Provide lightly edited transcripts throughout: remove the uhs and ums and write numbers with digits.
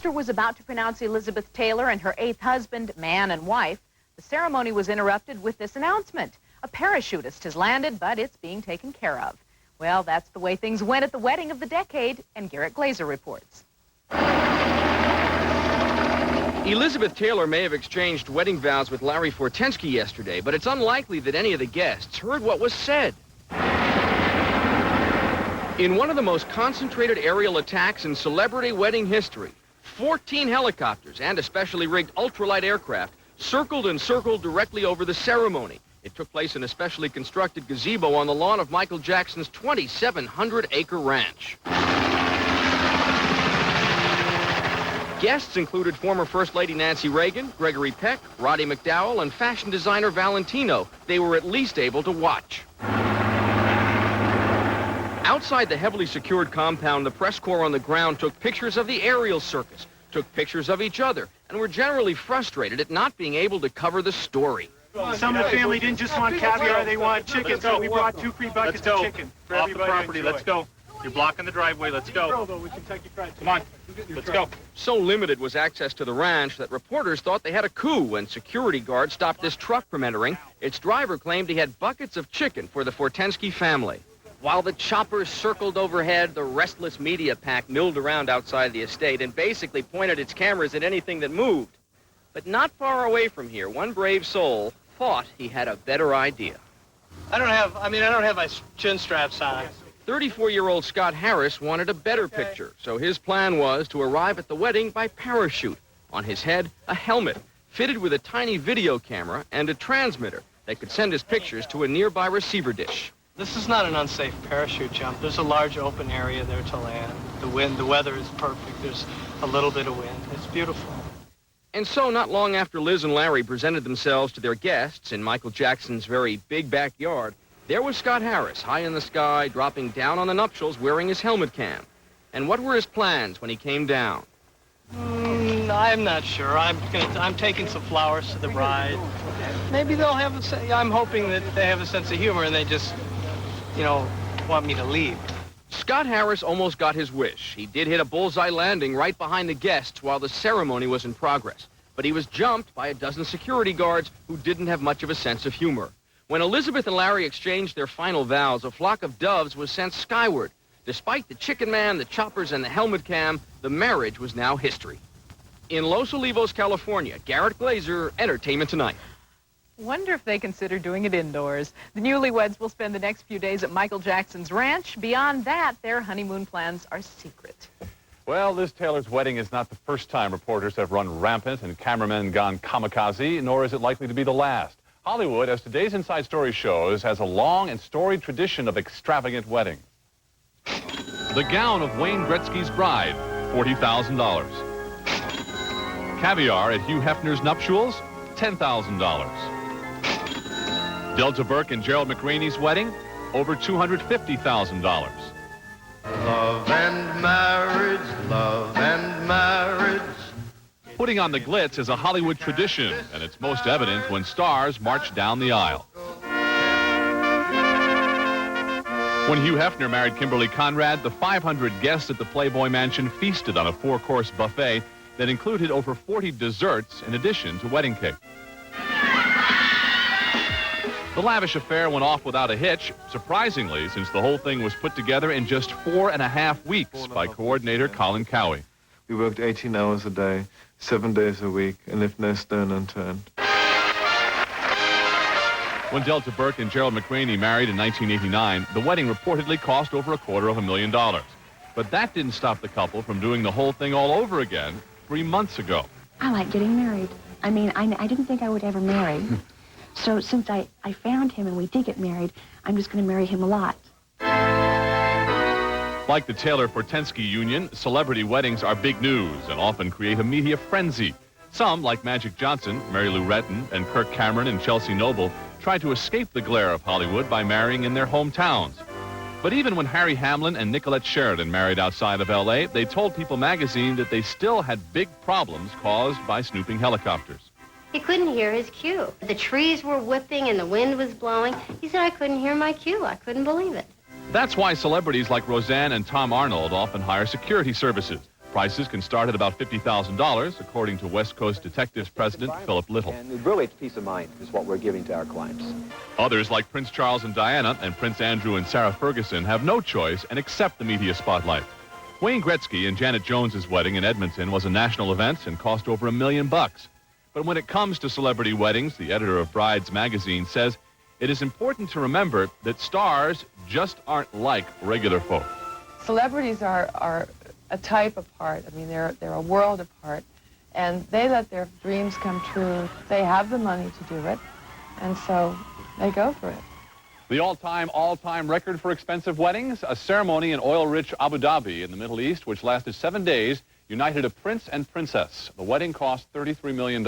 pastor was about to pronounce Elizabeth Taylor and her 8th husband, man and wife. The ceremony was interrupted with this announcement. A parachutist has landed, but it's being taken care of. Well, that's the way things went at the wedding of the decade, and Garrett Glazer reports. Elizabeth Taylor may have exchanged wedding vows with Larry Fortensky yesterday, but it's unlikely that any of the guests heard what was said. In one of the most concentrated aerial attacks in celebrity wedding history, 14 helicopters and a specially rigged ultralight aircraft circled and circled directly over the ceremony. It took place in a specially constructed gazebo on the lawn of Michael Jackson's 2,700-acre ranch. Guests included former First Lady Nancy Reagan, Gregory Peck, Roddy McDowell, and fashion designer Valentino. They were at least able to watch. Outside the heavily secured compound, the press corps on the ground took pictures of the aerial circus, took pictures of each other, and were generally frustrated at not being able to cover the story. Some of the family didn't just want caviar, they wanted chicken, so we brought 2 free buckets of chicken for off the everybody property. to enjoy. Let's go. You're blocking the driveway. Let's go. Come on. Let's go. So limited was access to the ranch that reporters thought they had a coup when security guards stopped this truck from entering. Its driver claimed he had buckets of chicken for the Fortensky family. While the choppers circled overhead, the restless media pack milled around outside the estate and basically pointed its cameras at anything that moved. But not far away from here, one brave soul thought he had a better idea. I don't have my chin straps on. 34-year-old Scott Harris wanted a better picture, so his plan was to arrive at the wedding by parachute. On his head, a helmet, fitted with a tiny video camera and a transmitter that could send his pictures to a nearby receiver dish. This is not an unsafe parachute jump. There's a large open area there to land. The weather is perfect. There's a little bit of wind. It's beautiful. And so, not long after Liz and Larry presented themselves to their guests in Michael Jackson's very big backyard, there was Scott Harris, high in the sky, dropping down on the nuptials wearing his helmet cam. And what were his plans when he came down? I'm not sure. I'm taking some flowers to the bride. Maybe they'll have I'm hoping that they have a sense of humor and they just, want me to leave. Scott Harris almost got his wish. He did hit a bullseye landing right behind the guests while the ceremony was in progress. But he was jumped by a dozen security guards who didn't have much of a sense of humor. When Elizabeth and Larry exchanged their final vows, a flock of doves was sent skyward. Despite the chicken man, the choppers, and the helmet cam, the marriage was now history. In Los Olivos, California, Garrett Glazer, Entertainment Tonight. Wonder if they consider doing it indoors. The newlyweds will spend the next few days at Michael Jackson's ranch. Beyond that, their honeymoon plans are secret. Well, Liz Taylor's wedding is not the first time reporters have run rampant and cameramen gone kamikaze, nor is it likely to be the last. Hollywood, as today's Inside Story shows, has a long and storied tradition of extravagant weddings. The gown of Wayne Gretzky's bride, $40,000. Caviar at Hugh Hefner's nuptials, $10,000. Delta Burke and Gerald McRaney's wedding, over $250,000. Love and marriage, love and marriage. Putting on the glitz is a Hollywood tradition, and it's most evident when stars march down the aisle. When Hugh Hefner married Kimberly Conrad, the 500 guests at the Playboy Mansion feasted on a 4-course buffet that included over 40 desserts in addition to wedding cake. The lavish affair went off without a hitch, surprisingly, since the whole thing was put together in just 4.5 weeks by coordinator Colin Cowie. We worked 18 hours a day, 7 days a week, and left no stone unturned. When Delta Burke and Gerald McRaney married in 1989, the wedding reportedly cost over $250,000. But that didn't stop the couple from doing the whole thing all over again 3 months ago. I like getting married. I didn't think I would ever marry. So since I found him and we did get married, I'm just going to marry him a lot. Like the Taylor-Fortensky union, celebrity weddings are big news and often create a media frenzy. Some, like Magic Johnson, Mary Lou Retton, and Kirk Cameron and Chelsea Noble, try to escape the glare of Hollywood by marrying in their hometowns. But even when Harry Hamlin and Nicolette Sheridan married outside of L.A., they told People magazine that they still had big problems caused by snooping helicopters. He couldn't hear his cue. The trees were whipping and the wind was blowing. He said, I couldn't hear my cue. I couldn't believe it. That's why celebrities like Roseanne and Tom Arnold often hire security services. Prices can start at about $50,000, according to West Coast Detectives President Philip Little. And really, it's peace of mind is what we're giving to our clients. Others, like Prince Charles and Diana and Prince Andrew and Sarah Ferguson, have no choice and accept the media spotlight. Wayne Gretzky and Janet Jones's wedding in Edmonton was a national event and cost over $1 million. But when it comes to celebrity weddings, the editor of Brides magazine says it is important to remember that stars just aren't like regular folk. Celebrities are a type apart. I mean, they're a world apart, and they let their dreams come true. They have the money to do it, and so they go for it. The all-time record for expensive weddings, a ceremony in oil-rich Abu Dhabi in the Middle East, which lasted 7 days, united a prince and princess. The wedding cost $33 million.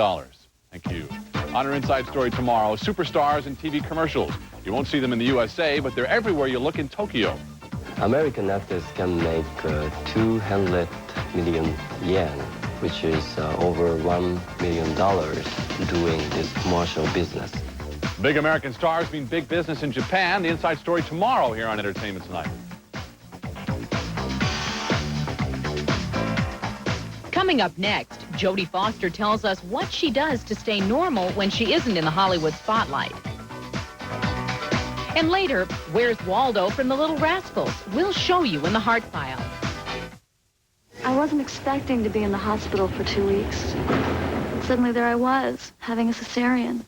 Thank you. On our Inside Story tomorrow, superstars in TV commercials. You won't see them in the USA, but they're everywhere you look in Tokyo. American actors can make 200 million yen, which is over $1 million doing this commercial business. Big American stars mean big business in Japan. The Inside Story tomorrow here on Entertainment Tonight. Coming up next, Jodie Foster tells us what she does to stay normal when she isn't in the Hollywood spotlight. And later, where's Waldo from the Little Rascals? We'll show you in the Heart File. I wasn't expecting to be in the hospital for 2 weeks. Suddenly there I was, having a cesarean.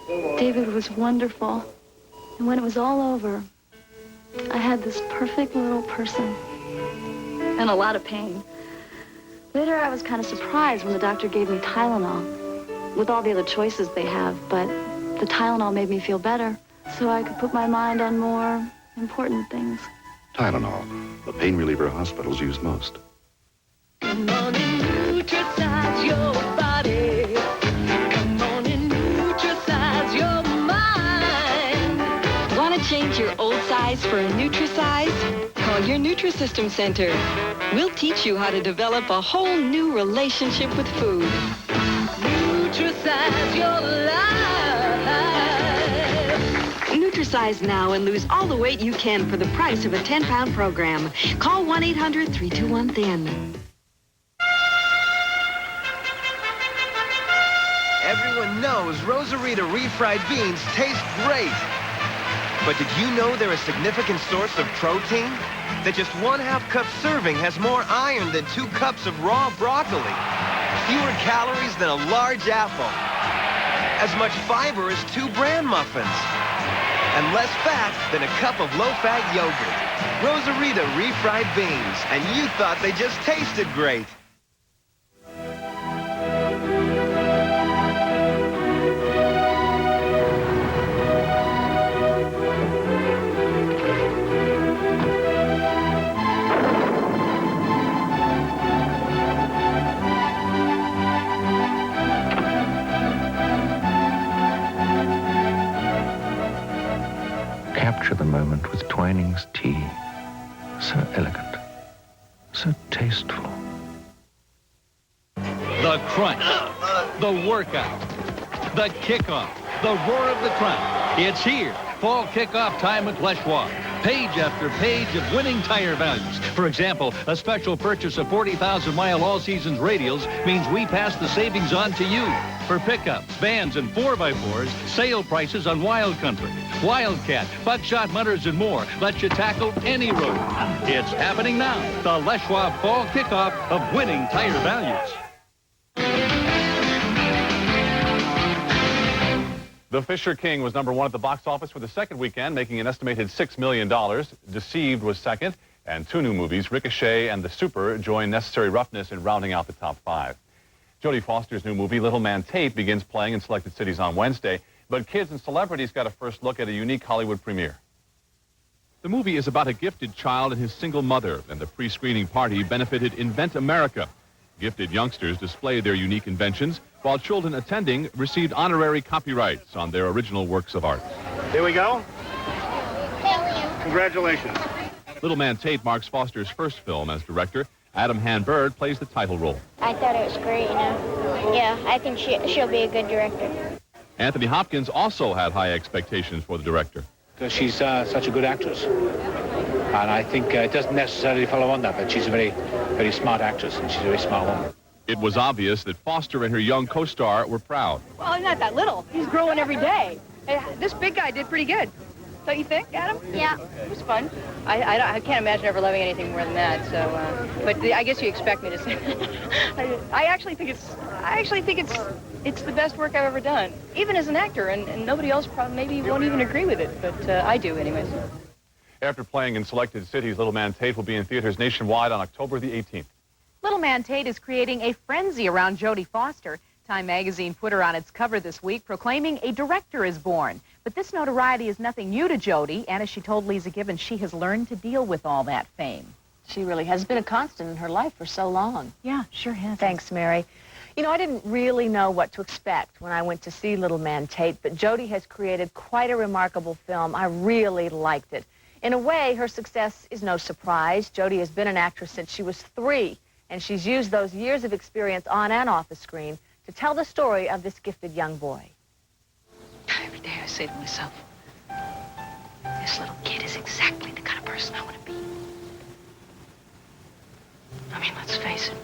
David was wonderful. And when it was all over, I had this perfect little person and a lot of pain. Later, I was kind of surprised when the doctor gave me Tylenol with all the other choices they have, but the Tylenol made me feel better so I could put my mind on more important things. Tylenol, the pain reliever hospitals use most. Come on and nutritize your body. Come on and nutritize your mind. Want to change your old size for a Nutrisize? Call your Nutrisystem Center. We'll teach you how to develop a whole new relationship with food. Nutrisize your life. Nutrisize now and lose all the weight you can for the price of a 10-pound program. Call 1-800-321-THIN. Everyone knows Rosarita refried beans taste great. But did you know they're a significant source of protein? That just 1/2 cup serving has more iron than 2 cups of raw broccoli. Fewer calories than a large apple. As much fiber as 2 bran muffins. And less fat than a cup of low-fat yogurt. Rosarita refried beans. And you thought they just tasted great. Capture the moment with Twining's tea. So elegant, so tasteful. The crunch, the workout, the kickoff, the roar of the crowd. It's here. Fall kickoff time at Les Schwab. Page after page of winning tire values. For example, a special purchase of 40,000-mile all-seasons radials means we pass the savings on to you. For pickups, vans, and 4x4s, sale prices on Wild Country, Wildcat, Buckshot Mutters, and more let you tackle any road. It's happening now. The Les Schwab Fall Kickoff of winning tire values. The Fisher King was #1 at the box office for the second weekend, making an estimated $6 million. Deceived was second, and 2 new movies, Ricochet and The Super, joined Necessary Roughness in rounding out the top 5. Jodie Foster's new movie, Little Man Tate, begins playing in selected cities on Wednesday, but kids and celebrities got a first look at a unique Hollywood premiere. The movie is about a gifted child and his single mother, and the pre-screening party benefited Invent America. Gifted youngsters displayed their unique inventions, while children attending received honorary copyrights on their original works of art. Here we go. Congratulations. Little Man Tate marks Foster's first film as director. Adam Han-Bird plays the title role. I thought it was great, you know. Yeah, I think she'll be a good director. Anthony Hopkins also had high expectations for the director. Because she's such a good actress. And I think it doesn't necessarily follow on that, but she's a very very smart actress, and she's a very smart woman. It was obvious that Foster and her young co-star were proud. Well, he's not that little. He's growing every day. Hey, this big guy did pretty good. Don't you think, Adam? Yeah. It was fun. I can't imagine ever loving anything more than that. So, but I guess you expect me to say. I actually think it's the best work I've ever done, even as an actor, and nobody else probably maybe won't even agree with it, but I do, anyways. After playing in selected cities, Little Man Tate will be in theaters nationwide on October the 18th. Little Man Tate is creating a frenzy around Jodie Foster. Time magazine put her on its cover this week, proclaiming a director is born. But this notoriety is nothing new to Jodie, and as she told Lisa Gibbons, she has learned to deal with all that fame. She really has been a constant in her life for so long. Yeah, sure has. Thanks, Mary. You know, I didn't really know what to expect when I went to see Little Man Tate, but Jodie has created quite a remarkable film. I really liked it. In a way, her success is no surprise. Jodie has been an actress since she was 3, and she's used those years of experience on and off the screen to tell the story of this gifted young boy. Every day I say to myself, this little kid is exactly the kind of person I want to be. I mean, let's face it,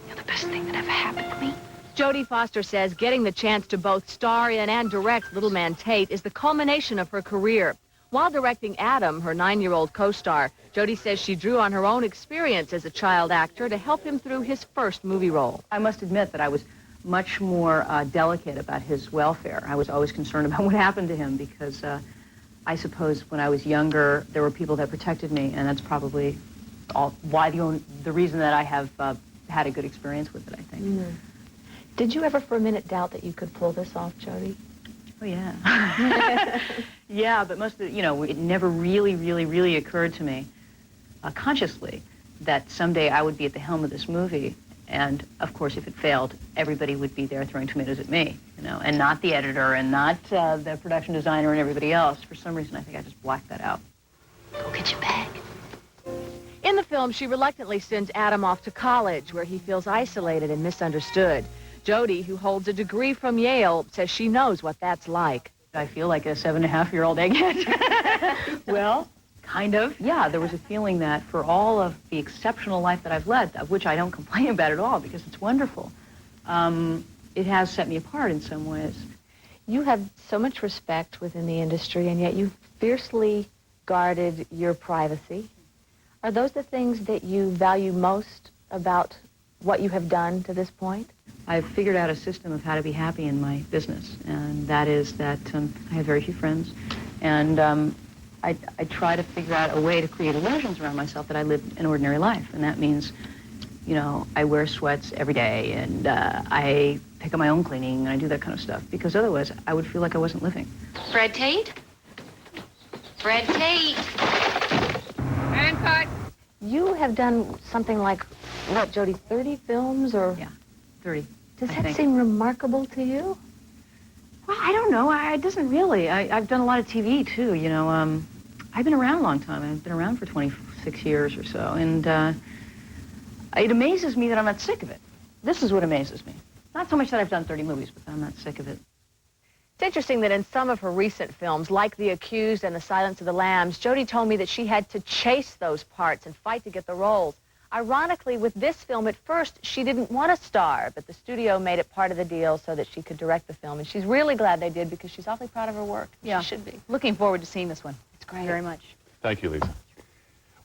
you're the best thing that ever happened to me. Jodie Foster says getting the chance to both star in and direct Little Man Tate is the culmination of her career. While directing Adam, her 9-year-old co-star, Jodie says she drew on her own experience as a child actor to help him through his first movie role. I must admit that I was much more delicate about his welfare. I was always concerned about what happened to him because I suppose when I was younger, there were people that protected me, and that's probably the reason that I have had a good experience with it, I think. Mm-hmm. Did you ever for a minute doubt that you could pull this off, Jodie? Oh, yeah. Yeah, but most of the, it never really occurred to me consciously that someday I would be at the helm of this movie. And, of course, if it failed, everybody would be there throwing tomatoes at me, and not the editor and not the production designer and everybody else. For some reason, I think I just blacked that out. Go get your bag. In the film, she reluctantly sends Adam off to college, where he feels isolated and misunderstood. Jodie, who holds a degree from Yale, says she knows what that's like. I feel like a 7.5-year-old egghead. Well, kind of. Yeah, there was a feeling that for all of the exceptional life that I've led, of which I don't complain about at all because it's wonderful, it has set me apart in some ways. You have so much respect within the industry, and yet you fiercely guarded your privacy. Are those the things that you value most about what you have done to this point? I've figured out a system of how to be happy in my business, and that is that I have very few friends, and I try to figure out a way to create illusions around myself that I live an ordinary life, and that means, I wear sweats every day, and I pick up my own cleaning, and I do that kind of stuff, because otherwise I would feel like I wasn't living. Fred Tate? Fred Tate. And cut. You have done something like, what, Jodie, 30 films, or? Yeah, 30. Does that seem remarkable to you? Well, I don't know. It doesn't really. I've done a lot of TV, too, I've been around a long time. I've been around for 26 years or so, and it amazes me that I'm not sick of it. This is what amazes me. Not so much that I've done 30 movies, but that I'm not sick of it. It's interesting that in some of her recent films, like The Accused and The Silence of the Lambs, Jodie told me that she had to chase those parts and fight to get the roles. Ironically, with this film, at first, she didn't want to star, but the studio made it part of the deal so that she could direct the film. And she's really glad they did because she's awfully proud of her work. Yeah. She should be. Looking forward to seeing this one. It's great. Very much. Thank you, Lisa.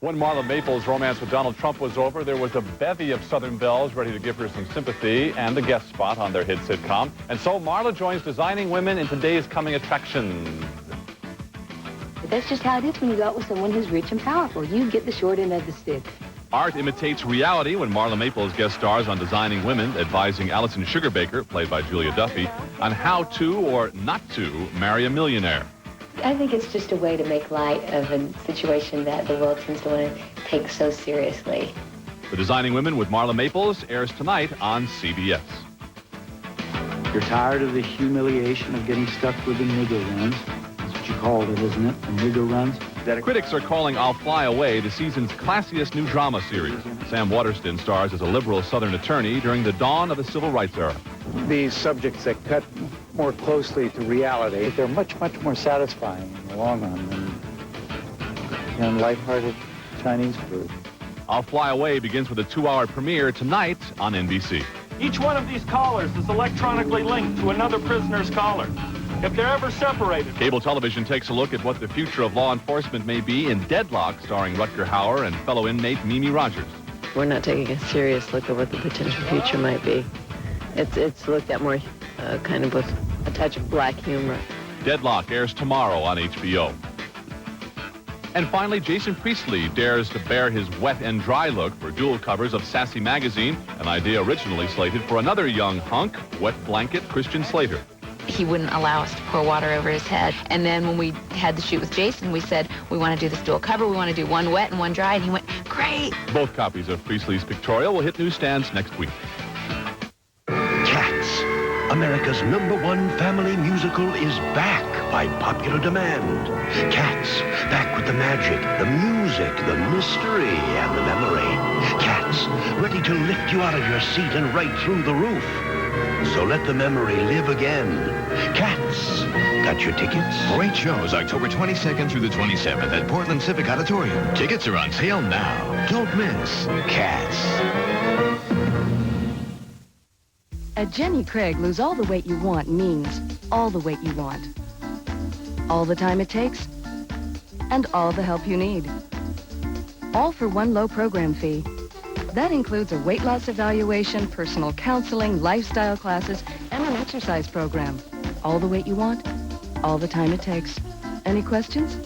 When Marla Maples' romance with Donald Trump was over, there was a bevy of Southern belles ready to give her some sympathy and a guest spot on their hit sitcom. And so Marla joins Designing Women in today's coming attraction. But that's just how it is when you go out with someone who's rich and powerful. You get the short end of the stick. Art imitates reality when Marla Maples guest stars on Designing Women, advising Allison Sugarbaker, played by Julia Duffy, on how to or not to marry a millionaire. I think it's just a way to make light of a situation that the world seems to want to take so seriously. The Designing Women with Marla Maples airs tonight on CBS. You're tired of the humiliation of getting stuck with the nigger runs. That's what you called it, isn't it? The nigger runs? Critics are calling I'll Fly Away the season's classiest new drama series. Sam Waterston stars as a liberal Southern attorney during the dawn of the civil rights era. These subjects that cut more closely to reality, they're much more satisfying in the long run than lighthearted Chinese food. I'll Fly Away begins with a 2-hour premiere tonight on NBC. Each one of these collars is electronically linked to another prisoner's collar. If they're ever separated... Cable television takes a look at what the future of law enforcement may be in Deadlock, starring Rutger Hauer and fellow inmate Mimi Rogers. We're not taking a serious look at what the potential future might be. It's looked at more kind of with a touch of black humor. Deadlock airs tomorrow on HBO. And finally, Jason Priestley dares to bear his wet and dry look for dual covers of Sassy Magazine, an idea originally slated for another young hunk, wet blanket Christian Slater. He wouldn't allow us to pour water over his head. And then when we had the shoot with Jason, we said, we want to do this dual cover. We want to do one wet and one dry. And he went, great. Both copies of Priestley's Pictorial will hit newsstands next week. Cats, America's #1 family musical, is back by popular demand. Cats, back with the magic, the music, the mystery, and the memory. Cats, ready to lift you out of your seat and right through the roof. So let the memory live again. Cats. Got your tickets? Great shows October 22nd through the 27th at Portland Civic Auditorium. Tickets are on sale now. Don't miss Cats. At Jenny Craig, lose all the weight you want means all the weight you want. All the time it takes, and all the help you need. All for one low program fee. That includes a weight loss evaluation, personal counseling, lifestyle classes, and an exercise program. All the weight you want, all the time it takes. Any questions?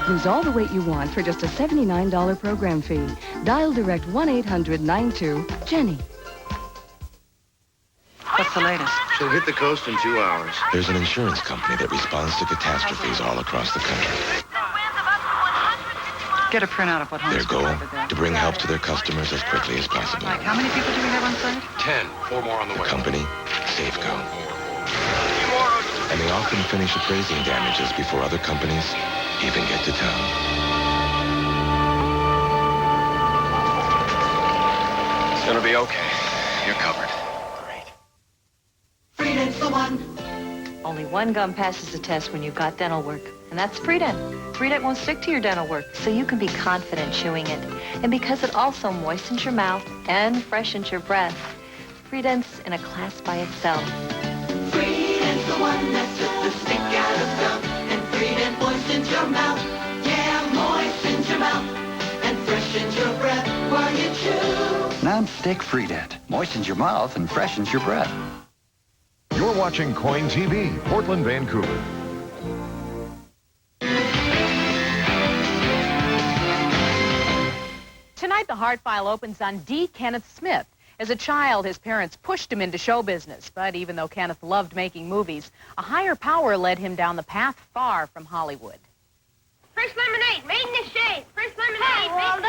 Lose all the weight you want for just a $79 program fee. Dial direct 1-800-92-JENNY. What's the latest? She'll hit the coast in 2 hours. There's an insurance company that responds to catastrophes all across the country. Get a printout of what Holmes Their goal, provided there. to bring help to their customers as quickly as possible. Like, how many people do we have on site? 10. 4 more on the way. The company, Safeco. And they often finish appraising damages before other companies even get to town. It's gonna be okay. You're covered. Freedent's the one. Only one gum passes the test when you've got dental work, and that's Freedent. Freedent won't stick to your dental work, so you can be confident chewing it. And because it also moistens your mouth and freshens your breath, Freedent's in a class by itself. Freedent's the one that took the stick out of gum, and Freedent moistens your mouth. Yeah, moistens your mouth and freshens your breath while you chew. Non-stick Freedent moistens your mouth and freshens your breath. You're watching Coin TV, Portland, Vancouver. Tonight, the Heart File opens on D. Kenneth Smith. As a child, his parents pushed him into show business. But even though Kenneth loved making movies, a higher power led him down the path far from Hollywood. Fresh lemonade, made in the shade. Fresh lemonade, Waldo.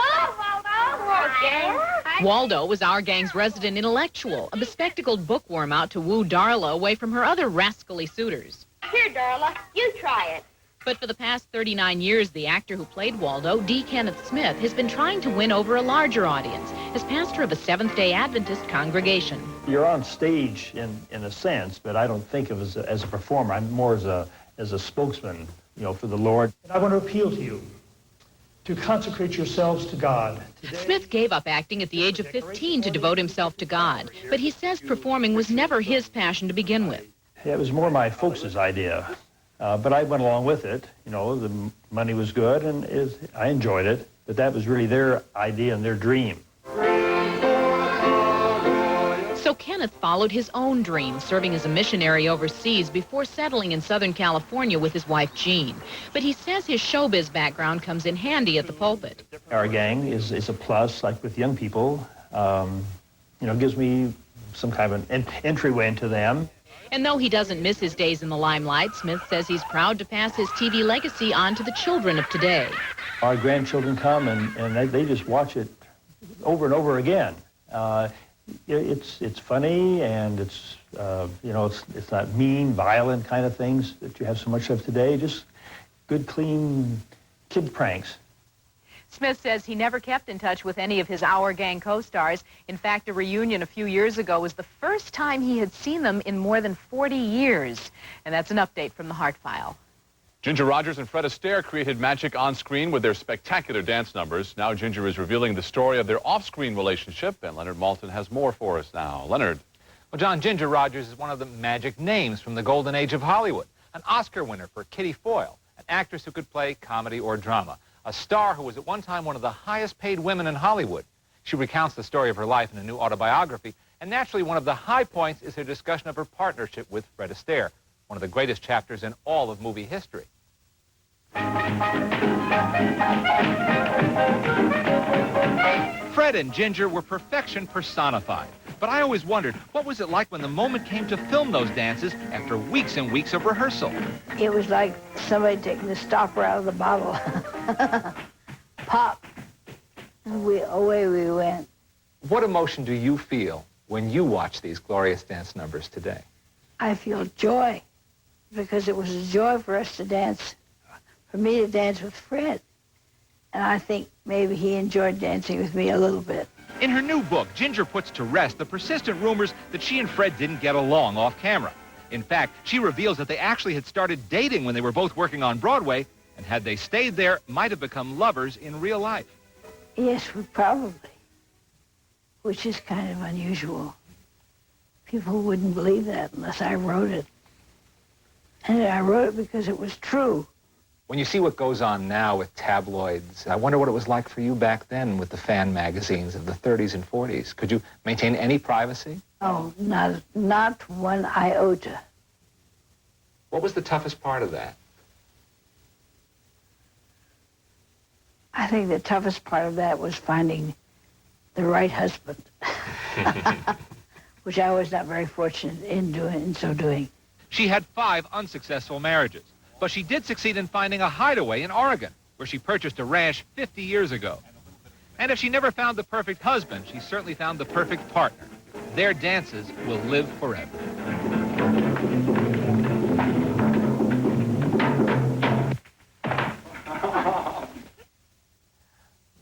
Waldo was our gang's resident intellectual, a bespectacled bookworm out to woo Darla away from her other rascally suitors. Here, Darla, you try it. But for the past 39 years, the actor who played Waldo, D. Kenneth Smith, has been trying to win over a larger audience as pastor of a Seventh-day Adventist congregation. You're on stage in a sense, but I don't think of as a performer. I'm more as a spokesman, for the Lord. And I want to appeal to you to consecrate yourselves to God. Smith gave up acting at the age of 15 to devote himself to God, but he says performing was never his passion to begin with. It was more my folks' idea, but I went along with it. The money was good, and I enjoyed it, but that was really their idea and their dream. So Kenneth followed his own dream, serving as a missionary overseas before settling in Southern California with his wife, Jean. But he says his showbiz background comes in handy at the pulpit. Our gang is a plus, like with young people. Gives me some kind of an entryway into them. And though he doesn't miss his days in the limelight, Smith says he's proud to pass his TV legacy on to the children of today. Our grandchildren come and they just watch it over and over again. It's funny, and it's not mean, violent kind of things that you have so much of today. Just good, clean kid pranks. Smith says he never kept in touch with any of his Our Gang co-stars. In fact, a reunion a few years ago was the first time he had seen them in more than 40 years. And that's an update from the Heart File. Ginger Rogers and Fred Astaire created magic on screen with their spectacular dance numbers. Now Ginger is revealing the story of their off-screen relationship, and Leonard Maltin has more for us now. Leonard. Well, John, Ginger Rogers is one of the magic names from the golden age of Hollywood. An Oscar winner for Kitty Foyle, an actress who could play comedy or drama. A star who was at one time one of the highest paid women in Hollywood. She recounts the story of her life in a new autobiography, and naturally one of the high points is her discussion of her partnership with Fred Astaire, one of the greatest chapters in all of movie history. Fred and Ginger were perfection personified. But I always wondered, what was it like when the moment came to film those dances after weeks and weeks of rehearsal? It was like somebody taking the stopper out of the bottle. Pop. And away we went. What emotion do you feel when you watch these glorious dance numbers today? I feel joy, because it was a joy for us to dance, for me to dance with Fred. And I think maybe he enjoyed dancing with me a little bit. In her new book, Ginger puts to rest the persistent rumors that she and Fred didn't get along off camera. In fact, she reveals that they actually had started dating when they were both working on Broadway, and had they stayed there, might have become lovers in real life. Yes, we probably, which is kind of unusual. People wouldn't believe that unless I wrote it. And I wrote it because it was true. When you see what goes on now with tabloids, I wonder what it was like for you back then with the fan magazines of the 30s and 40s. Could you maintain any privacy? Oh, not one iota. What was the toughest part of that? I think the toughest part of that was finding the right husband, which I was not very fortunate in so doing. She had 5 unsuccessful marriages, but she did succeed in finding a hideaway in Oregon, where she purchased a ranch 50 years ago. And if she never found the perfect husband, she certainly found the perfect partner. Their dances will live forever.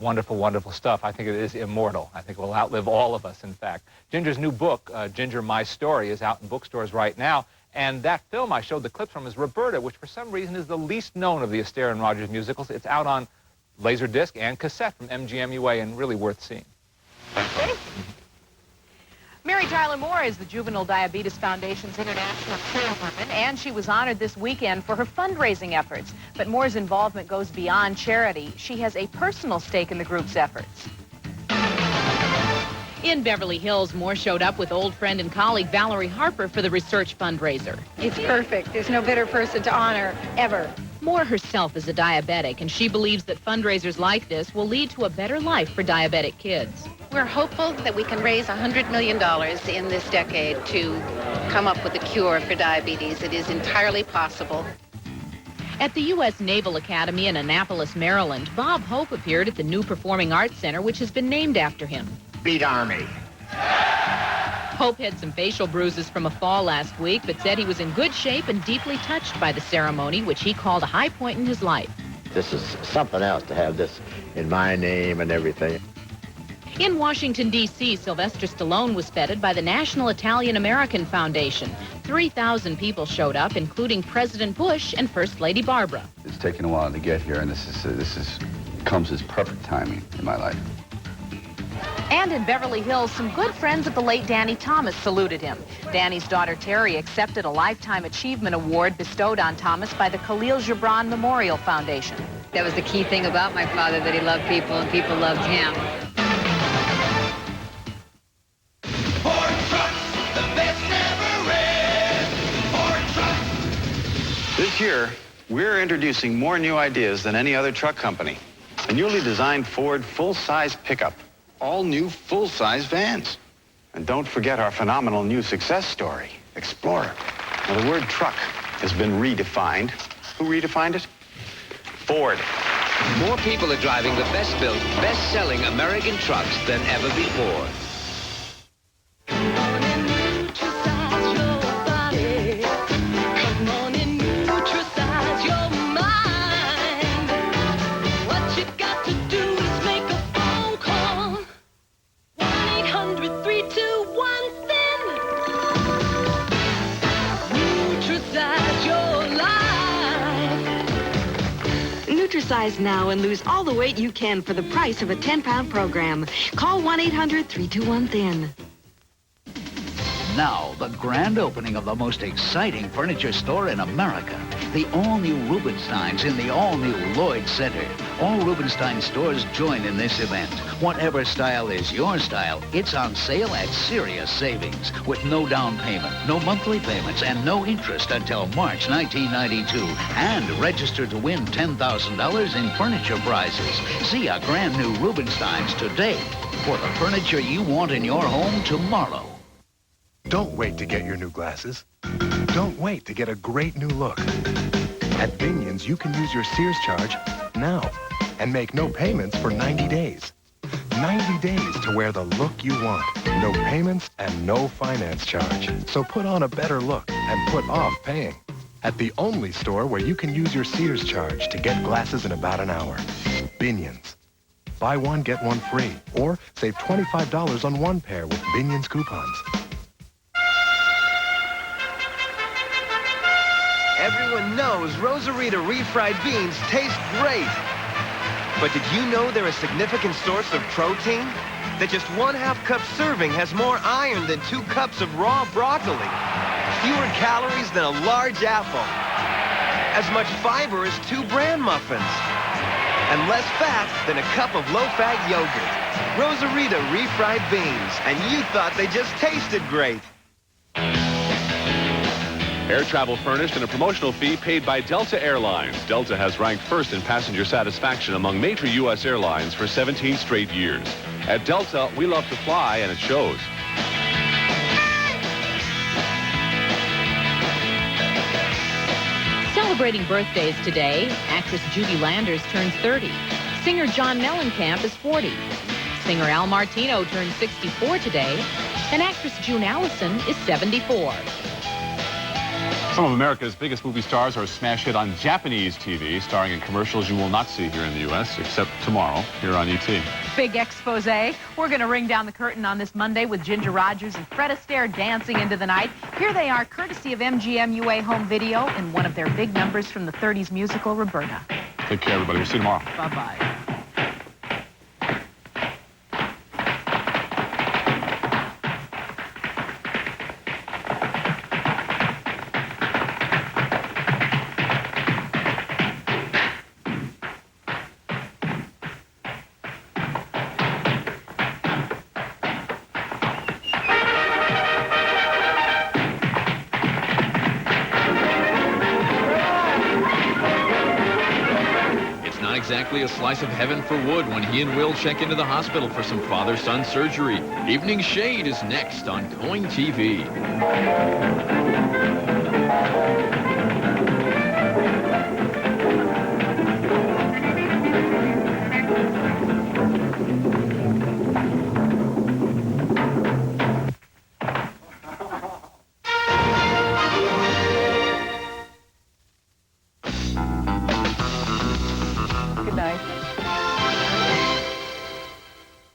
Wonderful, wonderful stuff. I think it is immortal. I think it will outlive all of us, in fact. Ginger's new book, Ginger, My Story, is out in bookstores right now. And that film I showed the clips from is Roberta, which for some reason is the least known of the Astaire and Rogers musicals. It's out on Laserdisc and cassette from MGM UA and really worth seeing. Mary Tyler Moore is the Juvenile Diabetes Foundation's international chairwoman, and she was honored this weekend for her fundraising efforts. But Moore's involvement goes beyond charity. She has a personal stake in the group's efforts. In Beverly Hills, Moore showed up with old friend and colleague Valerie Harper for the research fundraiser. It's perfect. There's no better person to honor, ever. Moore herself is a diabetic, and she believes that fundraisers like this will lead to a better life for diabetic kids. We're hopeful that we can raise $100 million in this decade to come up with a cure for diabetes. It is entirely possible. At the U.S. Naval Academy in Annapolis, Maryland, Bob Hope appeared at the new Performing Arts Center, which has been named after him. Beat Army. Hope had some facial bruises from a fall last week, but said he was in good shape and deeply touched by the ceremony, which he called a high point in his life. This is something else to have this in my name and everything. In Washington, D.C., Sylvester Stallone was feted by the National Italian-American Foundation. 3,000 people showed up, including President Bush and First Lady Barbara. It's taken a while to get here, and this comes as perfect timing in my life. And in Beverly Hills, some good friends of the late Danny Thomas saluted him. Danny's daughter Terry accepted a Lifetime Achievement Award bestowed on Thomas by the Khalil Gibran Memorial Foundation. That was the key thing about my father, that he loved people and people loved him. This year, we're introducing more new ideas than any other truck company. A newly designed Ford full-size pickup. All new full-size vans. And don't forget our phenomenal new success story, Explorer. Now, the word truck has been redefined. Who redefined it? Ford. More people are driving the best-built, best-selling American trucks than ever before. Exercise now and lose all the weight you can for the price of a 10-pound program. Call 1-800-321-THIN. Now, the grand opening of the most exciting furniture store in America. The all-new Rubenstein's in the all-new Lloyd Center. All Rubenstein stores join in this event. Whatever style is your style, it's on sale at serious savings with no down payment, no monthly payments, and no interest until March 1992. And register to win $10,000 in furniture prizes. See a brand new Rubenstein's today for the furniture you want in your home tomorrow. Don't wait to get your new glasses. Don't wait to get a great new look. At Binions, you can use your Sears charge now and make no payments for 90 days. 90 days to wear the look you want. No payments and no finance charge. So put on a better look and put off paying. At the only store where you can use your Sears charge to get glasses in about an hour. Binions. Buy one, get one free. Or save $25 on one pair with Binions coupons. Everyone knows Rosarita refried beans taste great. But did you know they're a significant source of protein? That just 1/2 cup serving has more iron than 2 cups of raw broccoli. Fewer calories than a large apple. As much fiber as 2 bran muffins. And less fat than a cup of low-fat yogurt. Rosarita refried beans. And you thought they just tasted great. Air travel furnished and a promotional fee paid by Delta Airlines. Delta has ranked first in passenger satisfaction among major U.S. airlines for 17 straight years. At Delta, we love to fly, and it shows. Celebrating birthdays today, actress Judy Landers turns 30. Singer John Mellencamp is 40. Singer Al Martino turns 64 today. And actress June Allison is 74. Some of America's biggest movie stars are a smash hit on Japanese TV, starring in commercials you will not see here in the U.S., except tomorrow here on ET. Big expose. We're going to ring down the curtain on this Monday with Ginger Rogers and Fred Astaire dancing into the night. Here they are, courtesy of MGM UA Home Video, in one of their big numbers from the 30s musical, Roberta. Take care, everybody. We'll see you tomorrow. Bye-bye. Exactly a slice of heaven for Wood when he and Will check into the hospital for some father-son surgery. Evening Shade is next on KOIN TV.